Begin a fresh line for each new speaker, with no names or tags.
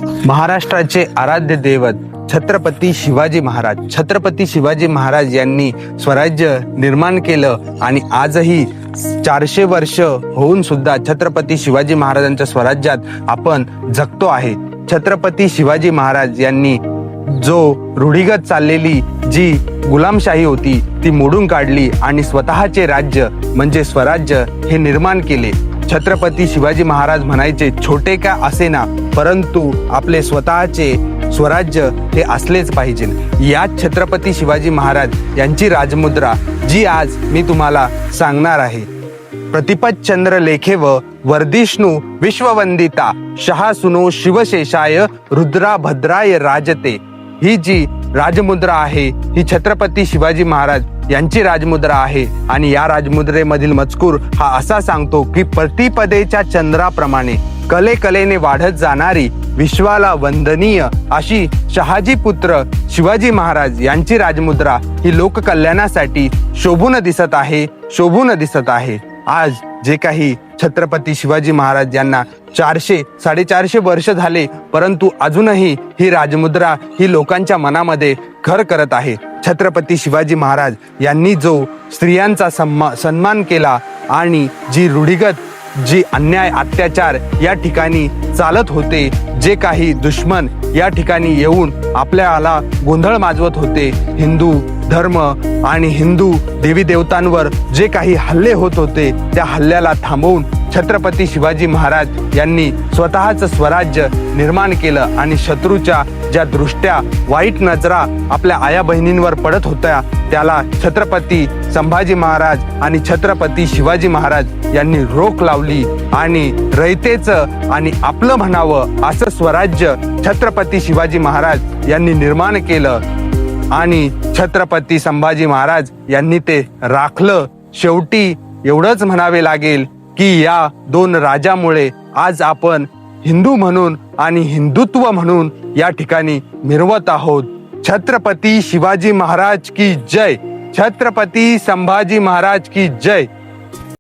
महाराष्ट्राचे आराध्य दैवत छत्रपती शिवाजी महाराज. छत्रपती शिवाजी महाराज यांनी स्वराज्य निर्माण केलं आणि आजही 400 वर्ष होऊन सुद्धा छत्रपती शिवाजी महाराजांच्या स्वराज्यात आपण जगतो आहे. छत्रपती शिवाजी महाराज यांनी जो रूढीगत चाललेली जी गुलामशाही होती ती मोडून काढली आणि स्वतःचे राज्य म्हणजे स्वराज्य हे निर्माण केले. छत्रपती शिवाजी महाराज म्हणायचे, छोटे का असेना परंतु आपले स्वतःचे स्वराज्य हे असलेच पाहिजे. याच छत्रपती शिवाजी महाराज यांची राजमुद्रा जी आज मी तुम्हाला सांगणार आहे. प्रतिपत चंद्र लेखेव वर्धिष्णू विश्ववंदिता शहासुनो शिवशेषाय रुद्रा भद्राय राजते. ही जी राजमुद्रा आहे ही छत्रपती शिवाजी महाराज यांची राजमुद्रा आहे आणि या राजमुद्रेमधील मजकूर हा असा सांगतो की प्रतिपदेच्या चंद्राप्रमाणे कले कलेने वाढत जाणारी विश्वाला वंदनीय अशी शहाजी पुत्र शिवाजी महाराज यांची राजमुद्रा ही लोककल्याणासाठी शोभून दिसत आहे. आज जे काही छत्रपती शिवाजी महाराज यांना 400-450 वर्ष झाले परंतु अजूनही ही राजमुद्रा ही लोकांच्या मनामध्ये घर करत आहे. छत्रपती शिवाजी महाराज यांनी जो स्त्रियांचा सन्मान केला आणि जी रूढीगत जी अन्याय अत्याचार या ठिकाणी चालत होते, जे काही दुश्मन या ठिकाणी येऊन आपल्याला गोंधळ माजवत होते, हिंदू धर्म आणि हिंदू देवी देवतांवर जे काही हल्ले होत होते त्या हल्ल्याला थांबवून छत्रपती शिवाजी महाराज यांनी स्वतःचं स्वराज्य निर्माण केलं आणि शत्रूच्या ज्या दृष्ट्या वाईट नजरा आपल्या आया बहिणींवर पडत होत्या त्याला छत्रपती संभाजी महाराज आणि छत्रपती शिवाजी महाराज यांनी रोख लावली आणि रयतेचं आणि आपलं म्हणावं असं स्वराज्य छत्रपती शिवाजी महाराज यांनी निर्माण केलं आणि छत्रपती संभाजी महाराज यांनी ते राखलं. शेवटी एवढंच म्हणावे लागेल की या दोन राजामुळे आज आपण हिंदू म्हणून आणि हिंदुत्व म्हणून या ठिकाणी मिरवत आहोत. छत्रपती शिवाजी महाराज की जय. छत्रपती संभाजी महाराज की जय.